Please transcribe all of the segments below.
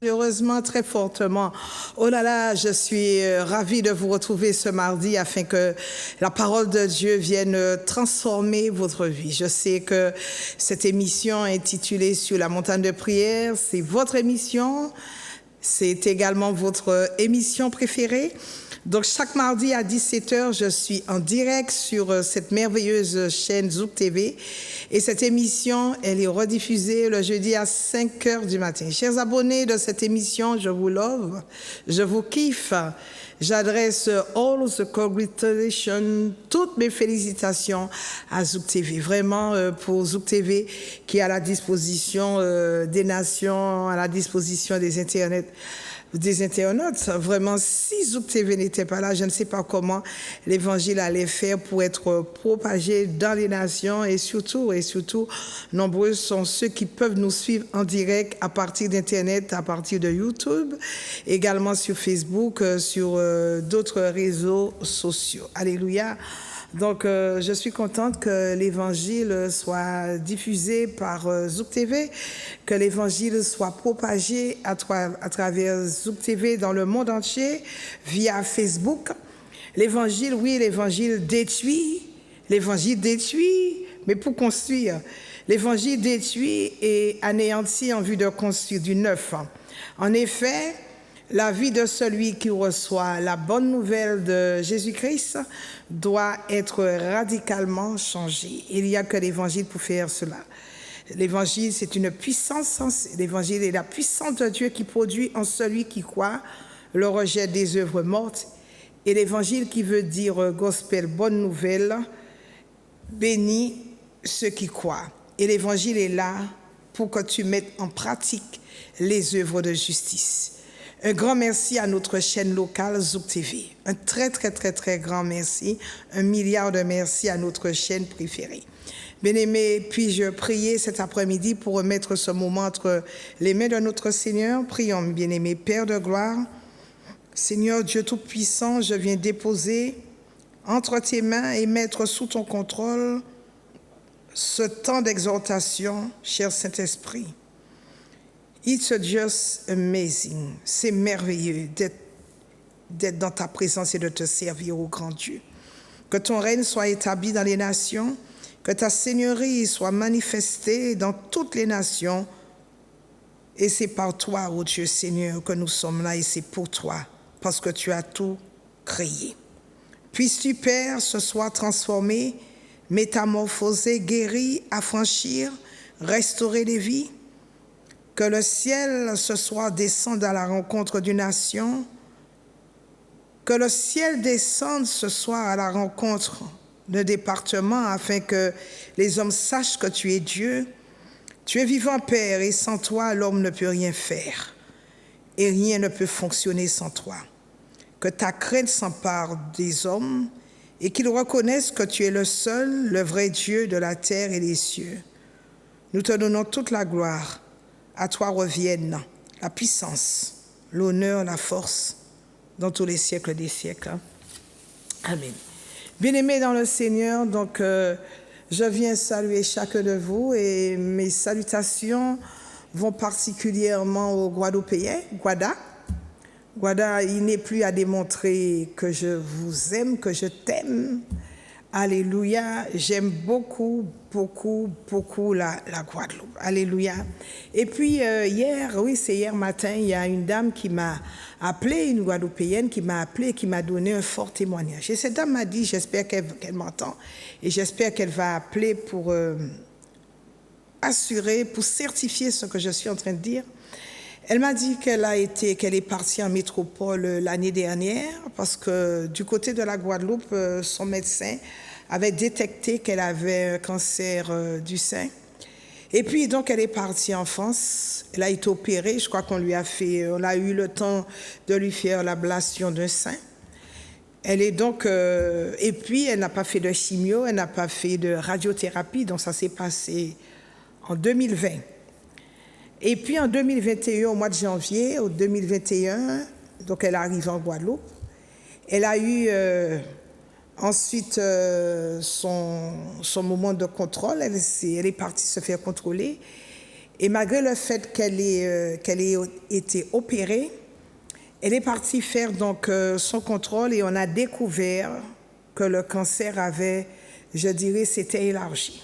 Heureusement, très fortement. Oh là là, je suis ravie de vous retrouver ce mardi afin que la parole de Dieu vienne transformer votre vie. Je sais que cette émission intitulée Sur la montagne de prière, c'est votre émission. C'est également votre émission préférée. Donc, chaque mardi à 17h, je suis en direct sur cette merveilleuse chaîne Zouk TV. Et cette émission, elle est rediffusée le jeudi à 5h du matin. Chers abonnés de cette émission, je vous love, je vous kiffe. J'adresse all the congratulations, toutes mes félicitations à Zouk TV. Vraiment, pour Zouk TV qui est à la disposition des nations, à la disposition des internautes. Vraiment, si Zouk TV n'était pas là, je ne sais pas comment l'évangile allait faire pour être propagé dans les nations et surtout, nombreux sont ceux qui peuvent nous suivre en direct à partir d'Internet, à partir de YouTube, également sur Facebook, sur d'autres réseaux sociaux. Alléluia. Donc, je suis contente que l'évangile soit diffusé par Zouk TV, que l'évangile soit propagé à travers Zouk TV dans le monde entier via Facebook. L'évangile, oui, l'évangile détruit, mais pour construire. L'évangile détruit et anéantit en vue de construire du neuf. En effet, la vie de celui qui reçoit la bonne nouvelle de Jésus-Christ doit être radicalement changée. Il n'y a que l'évangile pour faire cela. L'évangile, c'est une puissance. L'évangile est la puissance de Dieu qui produit en celui qui croit le rejet des œuvres mortes. Et l'évangile qui veut dire gospel, bonne nouvelle, bénit ceux qui croient. Et l'évangile est là pour que tu mettes en pratique les œuvres de justice. Un grand merci à notre chaîne locale Zouk TV. Un très grand merci. 1 milliard de merci à notre chaîne préférée. Bien-aimés, puis-je prier cet après-midi pour remettre ce moment entre les mains de notre Seigneur. Prions, bien-aimé Père de gloire. Seigneur Dieu Tout-Puissant, je viens déposer entre tes mains et mettre sous ton contrôle ce temps d'exhortation, cher Saint-Esprit. It's just amazing. C'est merveilleux d'être dans ta présence et de te servir au grand Dieu. Que ton règne soit établi dans les nations, que ta seigneurie soit manifestée dans toutes les nations. Et c'est par toi, ô Dieu Seigneur, que nous sommes là et c'est pour toi, parce que tu as tout créé. Puisses-tu, Père, ce soir transformer, métamorphoser, guérir, affranchir, restaurer les vies. Que le ciel ce soir descende à la rencontre d'une nation. Que le ciel descende ce soir à la rencontre d'un département afin que les hommes sachent que tu es Dieu. Tu es vivant, Père, et sans toi, l'homme ne peut rien faire. Et rien ne peut fonctionner sans toi. Que ta crainte s'empare des hommes et qu'ils reconnaissent que tu es le seul, le vrai Dieu de la terre et des cieux. Nous te donnons toute la gloire. À toi reviennent la puissance, l'honneur, la force, dans tous les siècles des siècles. Amen. Bien-aimés dans le Seigneur, donc je viens saluer chacun de vous et mes salutations vont particulièrement aux Guadeloupéens, Guada. Guada, il n'est plus à démontrer que je vous aime, que je t'aime. Alléluia, j'aime beaucoup la Guadeloupe. Alléluia. Et puis hier matin, il y a une dame qui m'a appelé, une Guadeloupéenne qui m'a appelé et qui m'a donné un fort témoignage. Et cette dame m'a dit, j'espère qu'elle m'entend et j'espère qu'elle va appeler pour assurer, pour certifier ce que je suis en train de dire. Elle m'a dit qu'elle est partie en métropole l'année dernière parce que du côté de la Guadeloupe, son médecin avait détecté qu'elle avait un cancer du sein. Et puis donc elle est partie en France, elle a été opérée, je crois on a eu le temps de lui faire l'ablation d'un sein. Elle est donc, et puis elle n'a pas fait de chimio, elle n'a pas fait de radiothérapie, donc ça s'est passé en 2020. Et puis en 2021, au mois de janvier, au 2021, donc elle arrive en Guadeloupe. Elle a eu ensuite son moment de contrôle. Elle est partie se faire contrôler. Et malgré le fait qu'elle ait été opérée, elle est partie faire donc son contrôle et on a découvert que le cancer avait, je dirais, s'était élargi.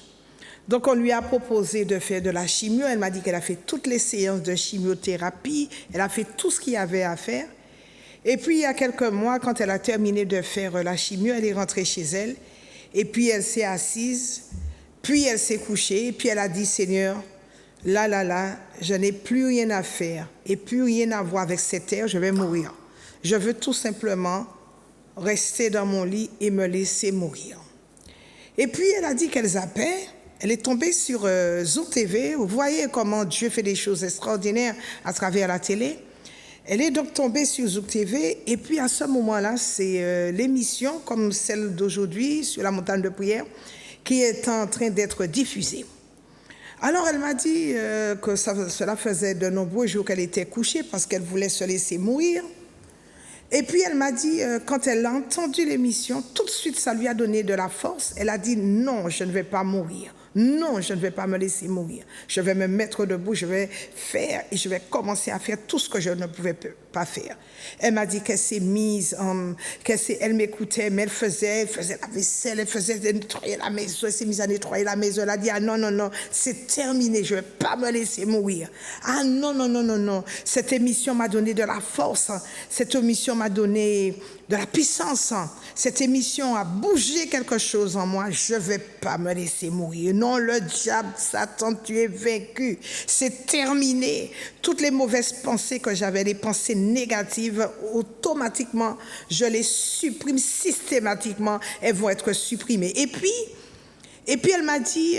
Donc on lui a proposé de faire de la chimio. Elle m'a dit qu'elle a fait toutes les séances de chimiothérapie. Elle a fait tout ce qu'il y avait à faire. Et puis il y a quelques mois, quand elle a terminé de faire la chimio, elle est rentrée chez elle. Et puis elle s'est assise. Puis elle s'est couchée. Puis elle a dit, Seigneur, là, je n'ai plus rien à faire et plus rien à voir avec cette terre, je vais mourir. Je veux tout simplement rester dans mon lit et me laisser mourir. Et puis elle a dit qu'elle zappait. Elle est tombée sur Zouk TV. Vous voyez comment Dieu fait des choses extraordinaires à travers la télé. Elle est donc tombée sur Zouk TV. Et puis à ce moment-là, c'est l'émission comme celle d'aujourd'hui sur la montagne de prière qui est en train d'être diffusée. Alors elle m'a dit que cela faisait de nombreux jours qu'elle était couchée parce qu'elle voulait se laisser mourir. Et puis elle m'a dit, quand elle a entendu l'émission, tout de suite ça lui a donné de la force. Elle a dit, non, je ne vais pas mourir. Non, je ne vais pas me laisser mourir. Je vais me mettre debout, je vais faire et je vais commencer à faire tout ce que je ne pouvais pas faire. Elle m'a dit qu'elle s'est mise, elle m'écoutait, mais elle faisait la vaisselle, elle faisait nettoyer la maison, elle s'est mise à nettoyer la maison. Elle a dit, ah non, c'est terminé, je ne vais pas me laisser mourir. Ah non. Cette émission m'a donné de la force, cette émission m'a donné de la puissance. Cette émission a bougé quelque chose en moi. Je ne vais pas me laisser mourir. Non, le diable, Satan, tu es vaincu. C'est terminé. Toutes les mauvaises pensées que j'avais, les pensées négatives, automatiquement, je les supprime systématiquement. Elles vont être supprimées. Et puis elle m'a dit...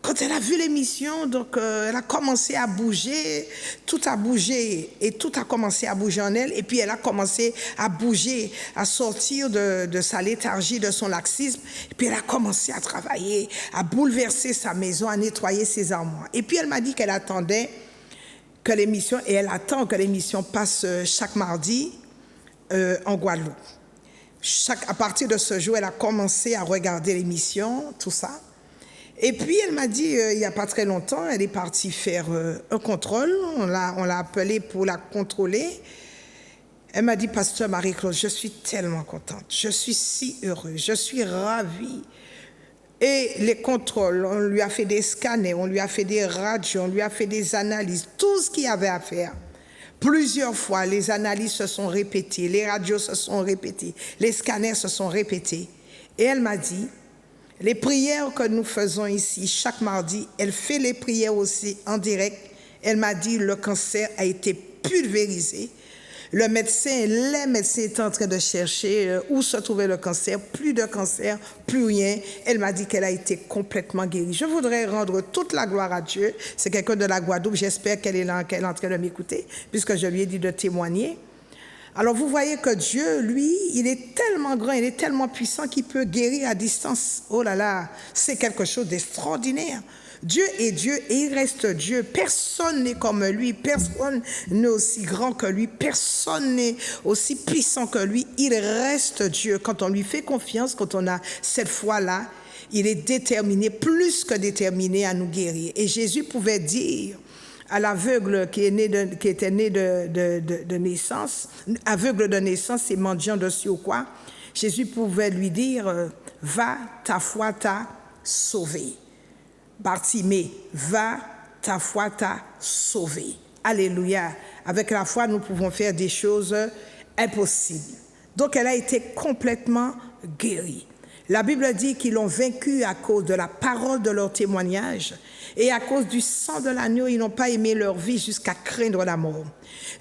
quand elle a vu l'émission, donc elle a commencé à bouger, tout a bougé et tout a commencé à bouger en elle. Et puis elle a commencé à bouger, à sortir de sa léthargie, de son laxisme. Et puis elle a commencé à travailler, à bouleverser sa maison, à nettoyer ses armoires. Et puis elle m'a dit qu'elle attendait que l'émission, et elle attend que l'émission passe chaque mardi en Guadeloupe. À partir de ce jour, elle a commencé à regarder l'émission, tout ça. Et puis, elle m'a dit, il n'y a pas très longtemps, elle est partie faire un contrôle. On l'a appelée pour la contrôler. Elle m'a dit, Pasteur Marie-Claude, je suis tellement contente. Je suis si heureuse. Je suis ravie. Et les contrôles, on lui a fait des scanners, on lui a fait des radios, on lui a fait des analyses, tout ce qu'il y avait à faire. Plusieurs fois, les analyses se sont répétées, les radios se sont répétées, les scanners se sont répétés. Et elle m'a dit, les prières que nous faisons ici chaque mardi, elle fait les prières aussi en direct. Elle m'a dit le cancer a été pulvérisé. Les médecins étaient en train de chercher où se trouvait le cancer. Plus de cancer, plus rien. Elle m'a dit qu'elle a été complètement guérie. Je voudrais rendre toute la gloire à Dieu. C'est quelqu'un de la Guadeloupe. J'espère qu'elle est là, qu'elle est en train de m'écouter, puisque je lui ai dit de témoigner. Alors vous voyez que Dieu, lui, il est tellement grand, il est tellement puissant qu'il peut guérir à distance. Oh là là, c'est quelque chose d'extraordinaire. Dieu est Dieu et il reste Dieu. Personne n'est comme lui, personne n'est aussi grand que lui, personne n'est aussi puissant que lui. Il reste Dieu. Quand on lui fait confiance, quand on a cette foi-là, il est déterminé, plus que déterminé à nous guérir. Et Jésus pouvait dire à l'aveugle qui était né de naissance, aveugle de naissance et mendiant de surcroît, Jésus pouvait lui dire, va, ta foi t'a sauvé. Bartimée, va, ta foi t'a sauvé. Alléluia. Avec la foi, nous pouvons faire des choses impossibles. Donc, elle a été complètement guérie. La Bible dit qu'ils l'ont vaincue à cause de la parole de leur témoignage et à cause du sang de l'agneau, ils n'ont pas aimé leur vie jusqu'à craindre la mort.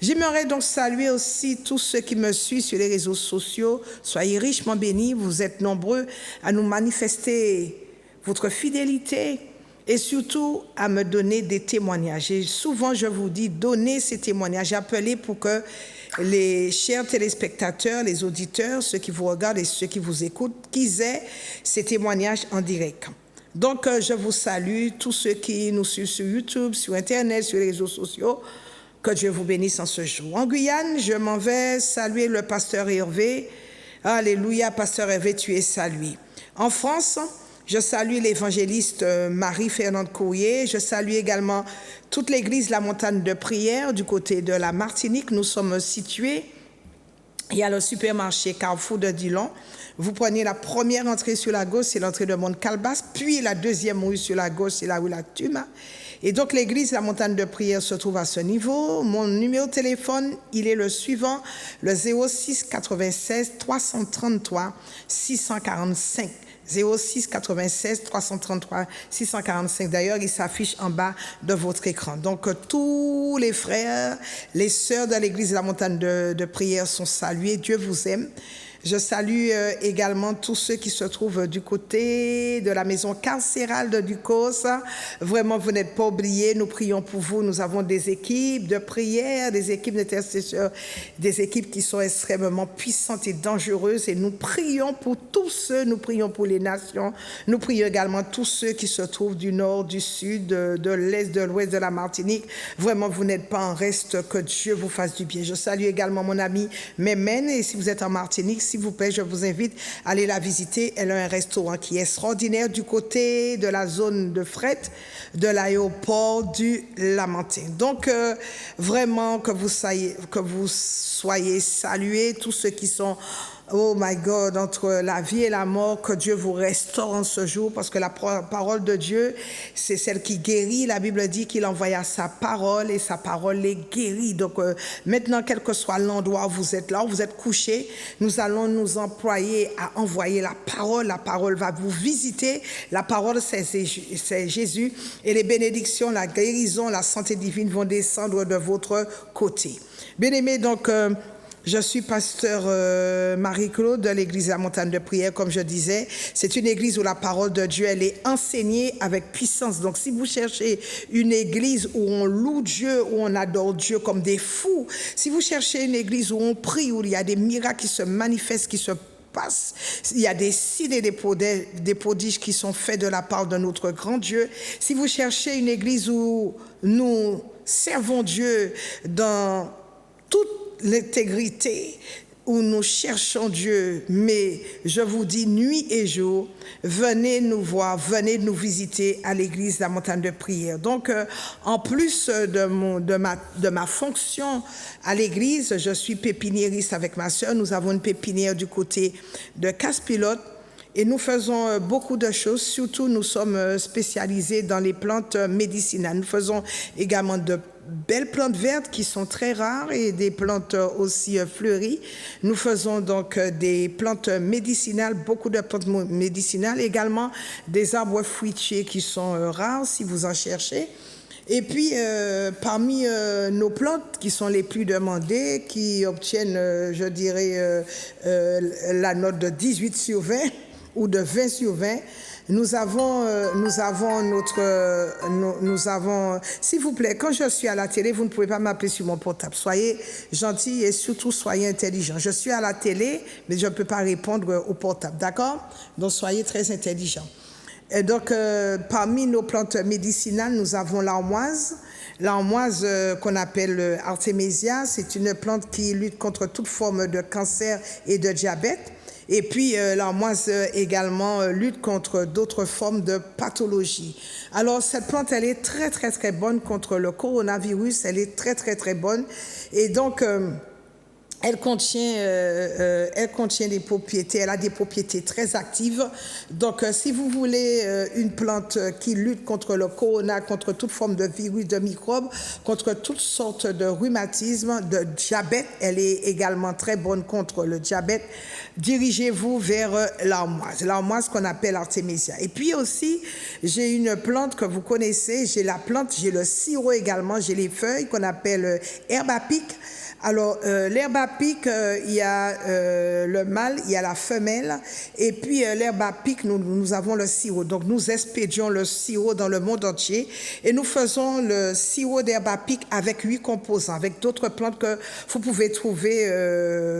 J'aimerais donc saluer aussi tous ceux qui me suivent sur les réseaux sociaux. Soyez richement bénis, vous êtes nombreux à nous manifester votre fidélité et surtout à me donner des témoignages. Et souvent, je vous dis, donnez ces témoignages, appelez pour que les chers téléspectateurs, les auditeurs, ceux qui vous regardent et ceux qui vous écoutent, qu'ils aient ces témoignages en direct. Donc, je vous salue, tous ceux qui nous suivent sur YouTube, sur Internet, sur les réseaux sociaux, que Dieu vous bénisse en ce jour. En Guyane, je m'en vais saluer le pasteur Hervé. Alléluia, pasteur Hervé, tu es salué. En France, Je salue l'évangéliste Marie-Fernande Courrier. Je salue également toute l'église La Montagne de Prière du côté de la Martinique. Nous sommes situés. Il y a le supermarché Carrefour de Dillon. Vous prenez la première entrée sur la gauche, c'est l'entrée de Mont-Calbas. Puis la deuxième rue sur la gauche, c'est la rue La Tuma. Et donc l'église La Montagne de Prière se trouve à ce niveau. Mon numéro de téléphone, il est le suivant, le 06 96 333 645. 06 96 333 645. D'ailleurs, il s'affiche en bas de votre écran. Donc, tous les frères, les sœurs de l'église La Montagne de Prière sont salués. Dieu vous aime. Je salue également tous ceux qui se trouvent du côté de la maison carcérale de Ducos. Vraiment, vous n'êtes pas oubliés. Nous prions pour vous. Nous avons des équipes de prière, des équipes d'intercesseurs, des équipes qui sont extrêmement puissantes et dangereuses. Et nous prions pour tous ceux, nous prions pour les nations. Nous prions également tous ceux qui se trouvent du nord, du sud, de l'est, de l'ouest de la Martinique. Vraiment, vous n'êtes pas en reste. Que Dieu vous fasse du bien. Je salue également mon ami Mémène. Et si vous êtes en Martinique, s'il vous plaît, je vous invite à aller la visiter. Elle a un restaurant qui est extraordinaire du côté de la zone de fret de l'aéroport du Lamentin. Donc, vraiment, que vous soyez salués, tous ceux qui sont, oh my God, entre la vie et la mort, que Dieu vous restaure en ce jour, parce que la parole de Dieu, c'est celle qui guérit. La Bible dit qu'il envoya sa parole et sa parole les guérit. Donc, maintenant, quel que soit l'endroit où vous êtes là, où vous êtes couché, nous allons nous employer à envoyer la parole. La parole va vous visiter. La parole, c'est Jésus. Et les bénédictions, la guérison, la santé divine vont descendre de votre côté. Bien-aimés, donc, je suis pasteur Marie-Claude de l'église La Montagne de Prière, comme je disais. C'est une église où la parole de Dieu, elle est enseignée avec puissance. Donc, si vous cherchez une église où on loue Dieu, où on adore Dieu comme des fous, si vous cherchez une église où on prie, où il y a des miracles qui se manifestent, qui se passent, il y a des signes et des prodiges qui sont faits de la part de notre grand Dieu. Si vous cherchez une église où nous servons Dieu dans toute l'intégrité, où nous cherchons Dieu, mais je vous dis nuit et jour, venez nous voir, venez nous visiter à l'église La Montagne de Prière. Donc, en plus de ma fonction à l'église, je suis pépiniériste avec ma sœur. Nous avons une pépinière du côté de Casse-Pilote. Et nous faisons beaucoup de choses, surtout nous sommes spécialisés dans les plantes médicinales. Nous faisons également de belles plantes vertes qui sont très rares et des plantes aussi fleuries. Nous faisons donc des plantes médicinales, beaucoup de plantes médicinales, également des arbres fruitiers qui sont rares si vous en cherchez. Et puis, parmi nos plantes qui sont les plus demandées, qui obtiennent, je dirais, la note de 18 sur 20, ou de 20 sur 20, nous avons, s'il vous plaît, quand je suis à la télé, vous ne pouvez pas m'appeler sur mon portable. Soyez gentils et surtout soyez intelligents. Je suis à la télé, mais je ne peux pas répondre au portable, d'accord? Donc, soyez très intelligents. Et donc, parmi nos plantes médicinales, nous avons l'armoise. L'armoise qu'on appelle Artemisia, c'est une plante qui lutte contre toute forme de cancer et de diabète. Et puis, l'armoise également lutte contre d'autres formes de pathologies. Alors, cette plante, elle est très, très, très bonne contre le coronavirus. Elle est très, très, très bonne. Et donc, elle contient des propriétés, elle a des propriétés très actives. Donc, si vous voulez une plante qui lutte contre le corona, contre toute forme de virus, de microbes, contre toutes sortes de rhumatisme, de diabète, elle est également très bonne contre le diabète, dirigez-vous vers l'armoise qu'on appelle Artemisia. Et puis aussi, j'ai une plante que vous connaissez, j'ai la plante, j'ai le sirop également, j'ai les feuilles qu'on appelle herbe à pic. Alors, l'herbe à pic, il y a le mâle, il y a la femelle, et puis l'herbe à pic, nous avons le sirop. Donc, nous expédions le sirop dans le monde entier, et nous faisons le sirop d'herbe à pic avec 8 composants, avec d'autres plantes que vous pouvez trouver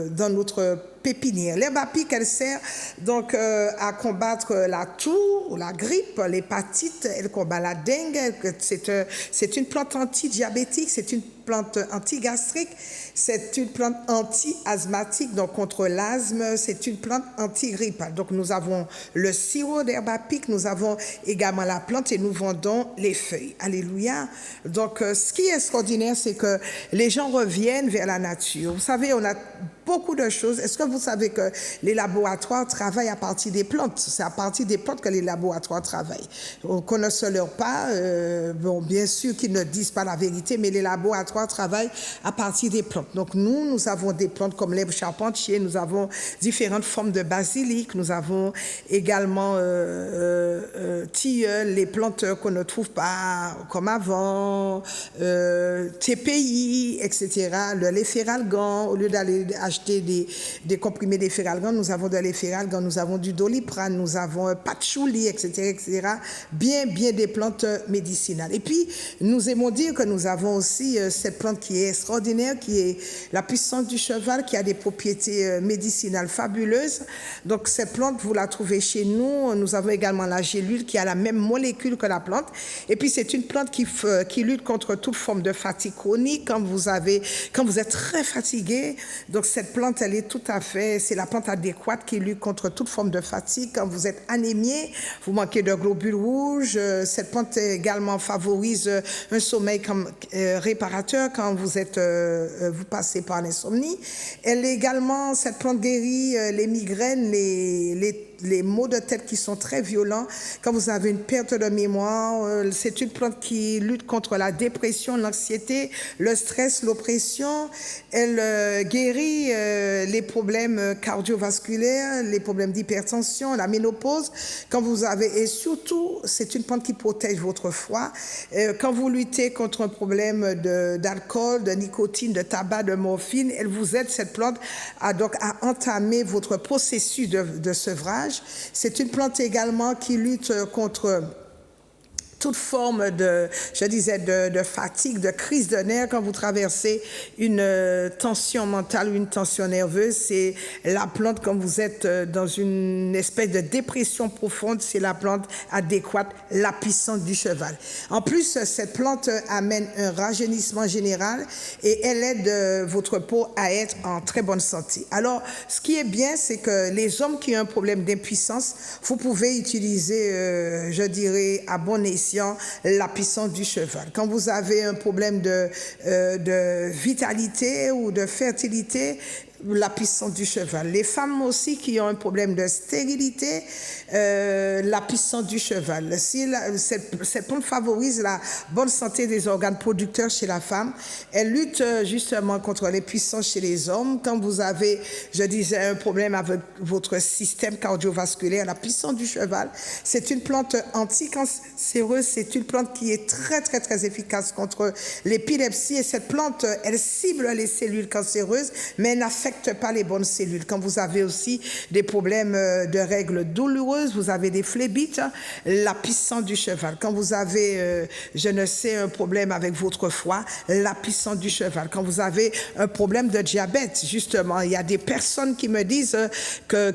dans notre pépinière. L'herbe à pic, elle sert donc à combattre la toux, la grippe, l'hépatite, elle combat la dengue. C'est une plante antidiabétique, c'est une plante plante antigastrique, c'est une plante anti-asthmatique, donc contre l'asthme, c'est une plante anti-grippale. Donc nous avons le sirop d'herbe à pic, nous avons également la plante et nous vendons les feuilles. Alléluia. Donc ce qui est extraordinaire, c'est que les gens reviennent vers la nature. Vous savez, on a beaucoup de choses. Est-ce que vous savez que les laboratoires travaillent à partir des plantes? C'est à partir des plantes que les laboratoires travaillent. On ne se leur pas, bon, bien sûr qu'ils ne disent pas la vérité, mais les laboratoires travaillent à partir des plantes. Donc nous avons des plantes comme l'herbe charpentier, nous avons différentes formes de basilic, nous avons également tilleul, les plantes qu'on ne trouve pas comme avant, TPI, etc. Le léféralgan, au lieu d'aller acheter des comprimés d'efferalgan, nous avons de l'efferalgan, nous avons du doliprane, nous avons patchouli, etc., etc. Bien des plantes médicinales. Et puis, nous aimons dire que nous avons aussi cette plante qui est extraordinaire, qui est la puissance du cheval, qui a des propriétés médicinales fabuleuses. Donc, cette plante, vous la trouvez chez nous. Nous avons également la gélule qui a la même molécule que la plante. Et puis, c'est une plante qui lutte contre toute forme de fatigue chronique quand vous êtes très fatigué. Donc, cette plante, elle est tout à fait, c'est la plante adéquate qui lutte contre toute forme de fatigue. Quand vous êtes anémié, vous manquez de globules rouges, cette plante également favorise un sommeil réparateur quand vous passez par l'insomnie. Elle est également, cette plante guérit les migraines, les maux de tête qui sont très violents. Quand vous avez une perte de mémoire, c'est une plante qui lutte contre la dépression, l'anxiété, le stress, l'oppression. Elle guérit les problèmes cardiovasculaires, les problèmes d'hypertension, la ménopause. Et surtout, c'est une plante qui protège votre foie. Quand vous luttez contre un problème d'alcool, de nicotine, de tabac, de morphine, elle vous aide, cette plante, à entamer votre processus de sevrage. C'est une plante également qui lutte contre toute forme de fatigue, de crise de nerfs quand vous traversez une tension mentale ou une tension nerveuse. C'est la plante quand vous êtes dans une espèce de dépression profonde, c'est la plante adéquate, la puissance du cheval. En plus, cette plante amène un rajeunissement général et elle aide votre peau à être en très bonne santé. Alors, ce qui est bien, c'est que les hommes qui ont un problème d'impuissance, vous pouvez utiliser, à bon escient, la puissance du cheval. Quand vous avez un problème de vitalité ou de fertilité, la puissance du cheval. Les femmes aussi qui ont un problème de stérilité, la puissance du cheval. Cette plante favorise la bonne santé des organes producteurs chez la femme. Elle lutte justement contre les puissances chez les hommes. Quand vous avez, un problème avec votre système cardiovasculaire, la puissance du cheval, c'est une plante anticancéreuse, c'est une plante qui est très, très, très efficace contre l'épilepsie. Et cette plante, elle cible les cellules cancéreuses, mais elle n'affecte pas les bonnes cellules. Quand vous avez aussi des problèmes de règles douloureuses, vous avez des phlébites, la puissance du cheval. Quand vous avez, un problème avec votre foie, la puissance du cheval. Quand vous avez un problème de diabète, justement, il y a des personnes qui me disent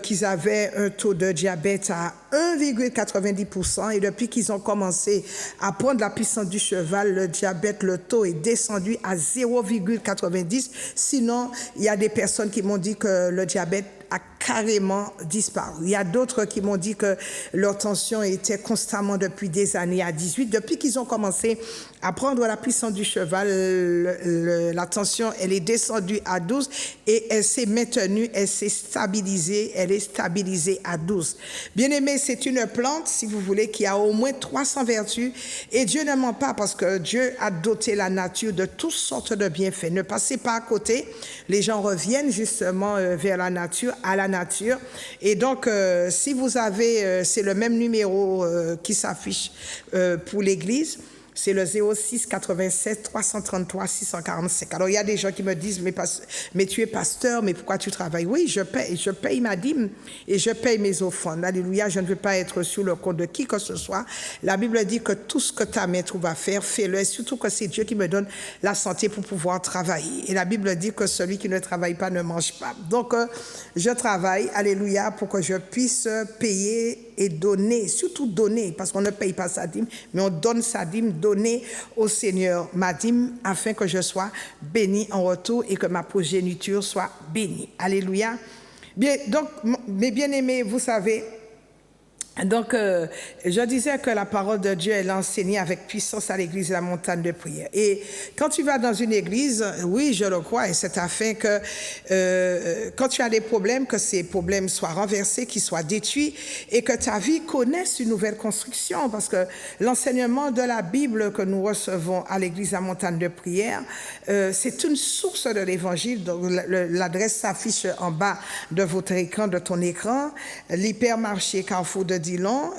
qu'ils avaient un taux de diabète à 1,90% et depuis qu'ils ont commencé à prendre la puissance du cheval, le diabète, le taux est descendu à 0,90. Sinon, il y a des personnes qui m'ont dit que le diabète a carrément disparu. Il y a d'autres qui m'ont dit que leur tension était constamment depuis des années à 18. Depuis qu'ils ont commencé à prendre la puissance du cheval, la tension, elle est descendue à 12 et elle s'est maintenue, elle s'est stabilisée, elle est stabilisée à 12. Bien aimé, c'est une plante, si vous voulez, qui a au moins 300 vertus et Dieu ne ment pas parce que Dieu a doté la nature de toutes sortes de bienfaits. Ne passez pas à côté. Les gens reviennent justement vers la nature, à la nature. Et donc, si vous avez, c'est le même numéro qui s'affiche pour l'Église, c'est le 06 87 333 645. Alors, il y a des gens qui me disent, mais tu es pasteur, mais pourquoi tu travailles? Oui, je paye ma dîme et je paye mes offrandes. Alléluia, je ne veux pas être sur le compte de qui que ce soit. La Bible dit que tout ce que ta main trouve à faire, fais-le. Et surtout que c'est Dieu qui me donne la santé pour pouvoir travailler. Et la Bible dit que celui qui ne travaille pas ne mange pas. Donc, je travaille, alléluia, pour que je puisse payer et donner, surtout donner, parce qu'on ne paye pas sa dîme, mais on donne sa dîme, donner au Seigneur ma dîme afin que je sois béni en retour et que ma progéniture soit bénie. Alléluia. Bien, donc, mes bien-aimés, vous savez, donc, je disais que la parole de Dieu, elle est enseignée avec puissance à l'église de la montagne de prière. Et quand tu vas dans une église, oui, je le crois, et c'est afin que quand tu as des problèmes, que ces problèmes soient renversés, qu'ils soient détruits, et que ta vie connaisse une nouvelle construction. Parce que l'enseignement de la Bible que nous recevons à l'église de la montagne de prière, c'est une source de l'évangile. Donc, l'adresse s'affiche en bas de votre écran, de ton écran. L'hypermarché Carrefour de Dillon,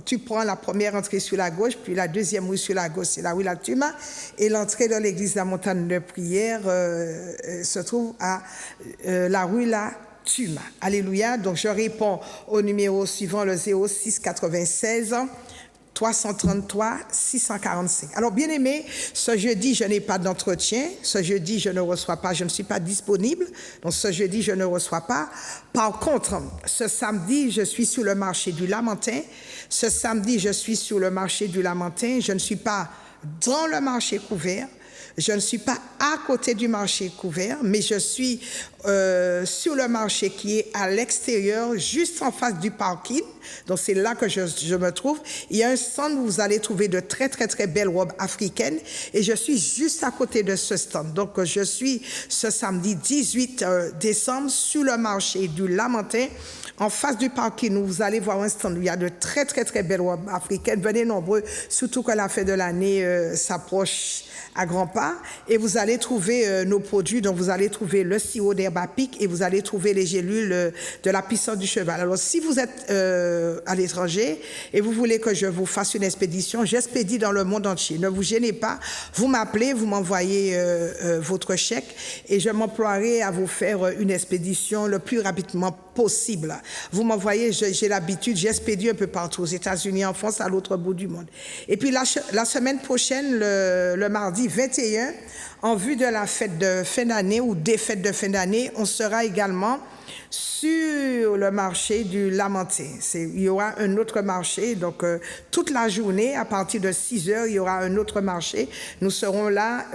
tu prends la première entrée sur la gauche, puis la deuxième rue sur la gauche, c'est la rue La Tuma, et l'entrée de l'église de la montagne de prière se trouve à la rue La Tuma. Alléluia. Donc je réponds au numéro suivant, le 06 96 333 645. Alors, bien aimé, ce jeudi, je n'ai pas d'entretien. Ce jeudi, je ne reçois pas, je ne suis pas disponible. Donc, ce jeudi, je ne reçois pas. Par contre, ce samedi, je suis sur le marché du Lamentin. Ce samedi, je suis sur le marché du Lamentin. Je ne suis pas dans le marché couvert. Je ne suis pas à côté du marché couvert, mais je suis sur le marché qui est à l'extérieur, juste en face du parking. Donc, c'est là que je me trouve. Il y a un stand où vous allez trouver de très, très, très belles robes africaines. Et je suis juste à côté de ce stand. Donc, je suis ce samedi 18 décembre sur le marché du Lamentin. En face du parking, vous allez voir un stand où il y a de très, très, très belles robes africaines. Venez nombreux, surtout que la fin de l'année s'approche à grands pas, et vous allez trouver nos produits. Donc vous allez trouver le sirop d'herbe à pic et vous allez trouver les gélules de la puissance du cheval. Alors si vous êtes à l'étranger et vous voulez que je vous fasse une expédition, j'expédie dans le monde entier. Ne vous gênez pas, vous m'appelez, vous m'envoyez votre chèque et je m'emploierai à vous faire une expédition le plus rapidement possible. Vous m'envoyez, j'ai l'habitude, j'expédie un peu partout, aux États-Unis, en France, à l'autre bout du monde. Et puis la semaine prochaine, le mardi 21, en vue de la fête de fin d'année ou des fêtes de fin d'année, on sera également sur le marché du Lamentin. Il y aura un autre marché, donc toute la journée, à partir de 6 heures, il y aura un autre marché. Nous serons là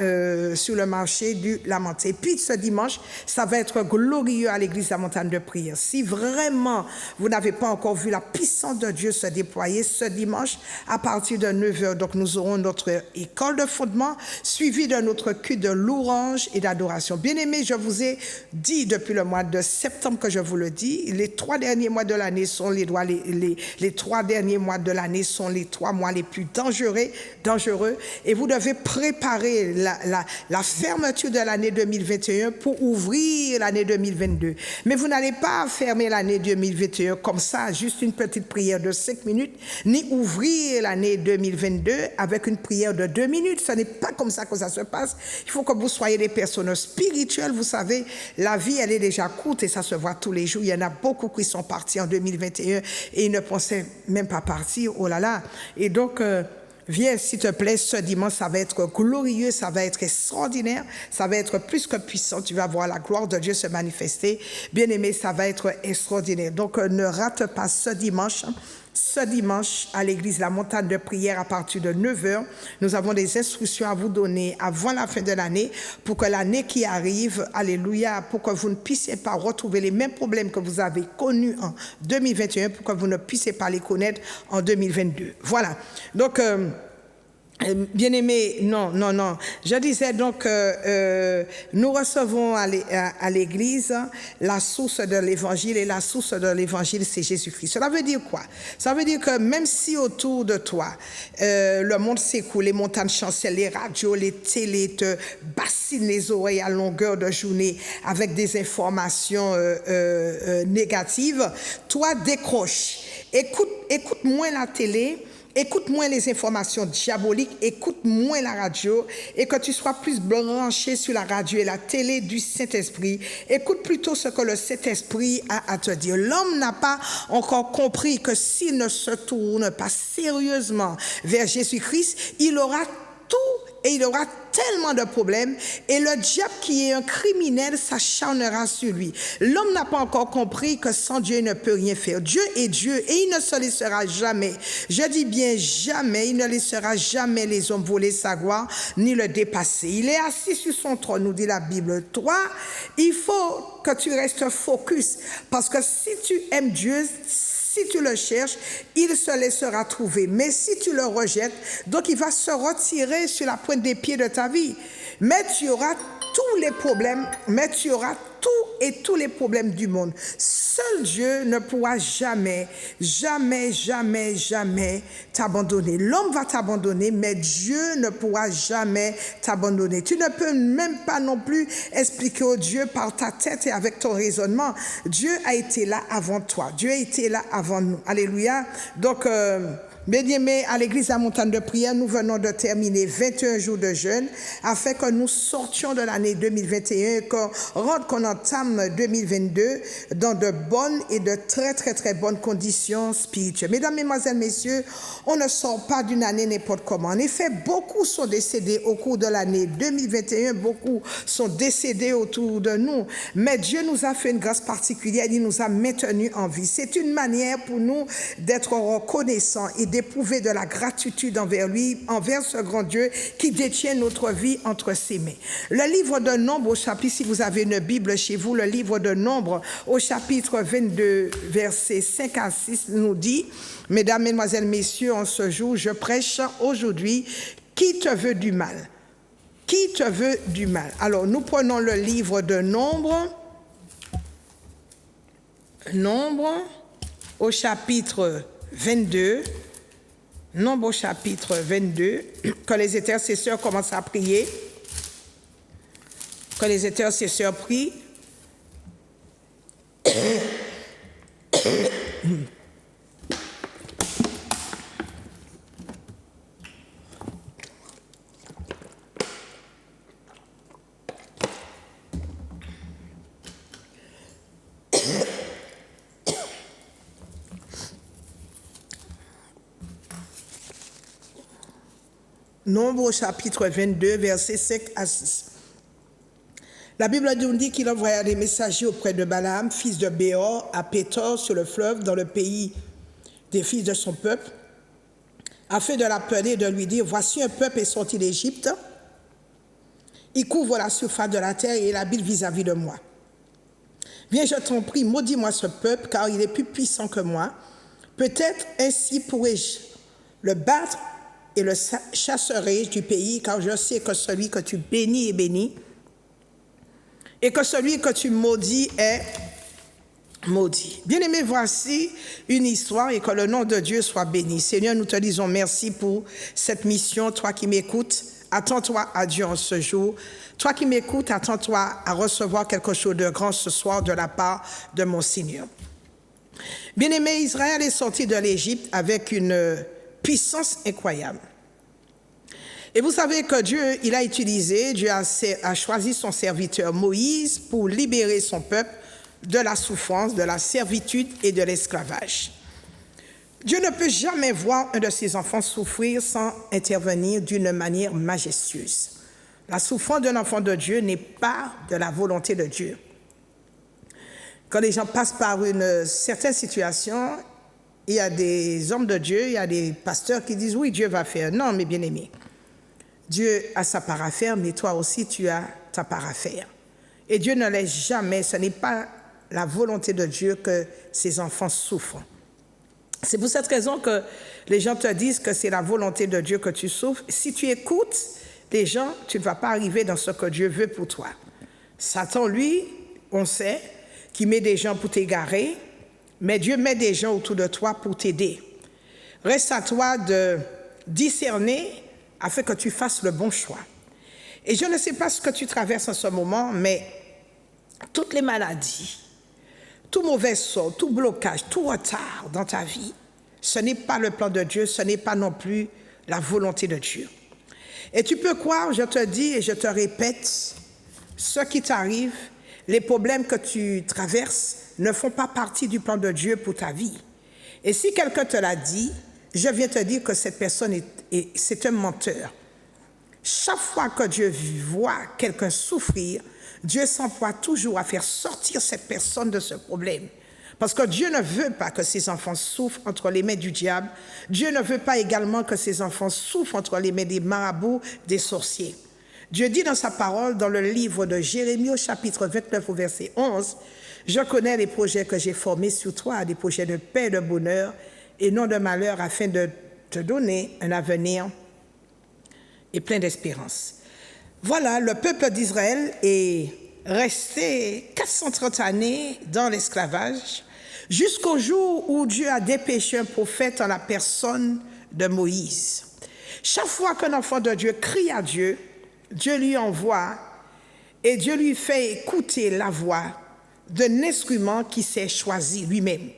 sur le marché du Lamentin. Et puis ce dimanche, ça va être glorieux à l'église de la montagne de prière. Si vraiment vous n'avez pas encore vu la puissance de Dieu se déployer ce dimanche, à partir de 9 heures, donc nous aurons notre école de fondement, suivie de notre culte de louange et d'adoration. Bien-aimés, je vous ai dit depuis le mois de septembre que je vous le dis, les 3 derniers mois de l'année sont les 3 derniers mois de l'année sont les 3 mois les plus dangereux, et vous devez préparer la fermeture de l'année 2021 pour ouvrir l'année 2022. Mais vous n'allez pas fermer l'année 2021 comme ça, juste une petite prière de 5 minutes, ni ouvrir l'année 2022 avec une prière de 2 minutes. Ce n'est pas comme ça que ça se passe. Il faut que vous soyez des personnes spirituelles. Vous savez, la vie, elle est déjà courte et ça se voit tous les jours. Il y en a beaucoup qui sont partis en 2021 et ils ne pensaient même pas partir. Oh là là. Et donc, viens, s'il te plaît, ce dimanche, ça va être glorieux, ça va être extraordinaire, ça va être plus que puissant. Tu vas voir la gloire de Dieu se manifester. Bien-aimé, ça va être extraordinaire. Donc, ne rate pas ce dimanche. Ce dimanche, à l'église de la montagne de prière, à partir de 9 heures, nous avons des instructions à vous donner avant la fin de l'année pour que l'année qui arrive, alléluia, pour que vous ne puissiez pas retrouver les mêmes problèmes que vous avez connus en 2021, pour que vous ne puissiez pas les connaître en 2022. Voilà. Donc, bien-aimés, non. Je disais donc, nous recevons à l'église la source de l'évangile, et la source de l'évangile, c'est Jésus-Christ. Cela veut dire quoi? Ça veut dire que même si autour de toi, le monde s'écoule, les montagnes chancellent, les radios, les télés te bassinent les oreilles à longueur de journée avec des informations négatives, toi décroche. Écoute moins la télé. Écoute moins les informations diaboliques, écoute moins la radio, et que tu sois plus branché sur la radio et la télé du Saint-Esprit. Écoute plutôt ce que le Saint-Esprit a à te dire. L'homme n'a pas encore compris que s'il ne se tourne pas sérieusement vers Jésus-Christ, il aura tout et il aura tellement de problèmes, et le diable qui est un criminel s'acharnera sur lui. L'homme n'a pas encore compris que sans Dieu il ne peut rien faire. Dieu est Dieu et il ne se laissera jamais, je dis bien jamais, il ne laissera jamais les hommes voler sa gloire ni le dépasser. Il est assis sur son trône, nous dit la Bible. Toi, il faut que tu restes focus, parce que si tu aimes Dieu, si tu le cherches, il se laissera trouver. Mais si tu le rejettes, donc il va se retirer sur la pointe des pieds de ta vie. Mais tu auras tous les problèmes, tous les problèmes du monde. Seul Dieu ne pourra jamais t'abandonner. L'homme va t'abandonner, mais Dieu ne pourra jamais t'abandonner. Tu ne peux même pas non plus expliquer au Dieu par ta tête et avec ton raisonnement. Dieu a été là avant toi. Dieu a été là avant nous. Alléluia. Donc, bien-aimés, à l'église La Montagne de Prière, nous venons de terminer 21 jours de jeûne afin que nous sortions de l'année 2021 et qu'on entame 2022 dans de bonnes et de très bonnes conditions spirituelles. Mesdames, Mesdemoiselles, Messieurs, on ne sort pas d'une année n'importe comment. En effet, beaucoup sont décédés au cours de l'année 2021, beaucoup sont décédés autour de nous, mais Dieu nous a fait une grâce particulière, il nous a maintenus en vie. C'est une manière pour nous d'être reconnaissants et d'éprouver de la gratitude envers lui, envers ce grand Dieu qui détient notre vie entre ses mains. Le livre de Nombre au chapitre, si vous avez une Bible chez vous, le livre de Nombre au chapitre 22, versets 5 à 6 nous dit, Mesdames, Mesdemoiselles, Messieurs, en ce jour, je prêche aujourd'hui, qui te veut du mal? Qui te veut du mal? Alors, nous prenons le livre de Nombre au chapitre 22, Nombre au chapitre 22, que les intercesseurs commencent à prier, que les intercesseurs prient. Nombre au chapitre 22, versets 5 à 6. La Bible nous dit qu'il envoya des messagers auprès de Balaam, fils de Béor, à Pétor, sur le fleuve, dans le pays des fils de son peuple, afin de l'appeler et de lui dire, voici un peuple est sorti d'Égypte, il couvre la surface de la terre et il habite vis-à-vis de moi. Viens, je t'en prie, maudis-moi ce peuple, car il est plus puissant que moi. Peut-être ainsi pourrais-je le battre et le chasserai du pays, car je sais que celui que tu bénis est béni, et que celui que tu maudis est maudit. Bien-aimés, voici une histoire, et que le nom de Dieu soit béni. Seigneur, nous te disons merci pour cette mission. Toi qui m'écoutes, attends-toi à Dieu en ce jour. Toi qui m'écoutes, attends-toi à recevoir quelque chose de grand ce soir de la part de mon Seigneur. Bien-aimés, Israël est sorti de l'Égypte avec une puissance incroyable. Et vous savez que Dieu a choisi son serviteur Moïse pour libérer son peuple de la souffrance, de la servitude et de l'esclavage. Dieu ne peut jamais voir un de ses enfants souffrir sans intervenir d'une manière majestueuse. La souffrance d'un enfant de Dieu n'est pas de la volonté de Dieu. Quand les gens passent par une certaine situation, il y a des hommes de Dieu, il y a des pasteurs qui disent « oui, Dieu va faire ». Non, mes bien-aimés, Dieu a sa part à faire, mais toi aussi, tu as ta part à faire. Et Dieu ne laisse jamais, ce n'est pas la volonté de Dieu que ses enfants souffrent. C'est pour cette raison que les gens te disent que c'est la volonté de Dieu que tu souffres. Si tu écoutes les gens, tu ne vas pas arriver dans ce que Dieu veut pour toi. Satan, lui, on sait qu'il met des gens pour t'égarer, mais Dieu met des gens autour de toi pour t'aider. Reste à toi de discerner afin que tu fasses le bon choix. Et je ne sais pas ce que tu traverses en ce moment, mais toutes les maladies, tout mauvais sort, tout blocage, tout retard dans ta vie, ce n'est pas le plan de Dieu, ce n'est pas non plus la volonté de Dieu. Et tu peux croire, je te dis et je te répète, ce qui t'arrive, les problèmes que tu traverses ne font pas partie du plan de Dieu pour ta vie. Et si quelqu'un te l'a dit, je viens te dire que cette personne c'est un menteur. Chaque fois que Dieu voit quelqu'un souffrir, Dieu s'emploie toujours à faire sortir cette personne de ce problème. Parce que Dieu ne veut pas que ses enfants souffrent entre les mains du diable. Dieu ne veut pas également que ses enfants souffrent entre les mains des marabouts, des sorciers. Dieu dit dans sa parole, dans le livre de Jérémie au chapitre 29 au verset 11, « Je connais les projets que j'ai formés sur toi, des projets de paix et de bonheur, et non de malheur, afin de te donner un avenir et plein d'espérance. » Voilà, le peuple d'Israël est resté 430 années dans l'esclavage, jusqu'au jour où Dieu a dépêché un prophète en la personne de Moïse. Chaque fois qu'un enfant de Dieu crie à Dieu, Dieu lui envoie et Dieu lui fait écouter la voix d'un instrument qui s'est choisi lui-même.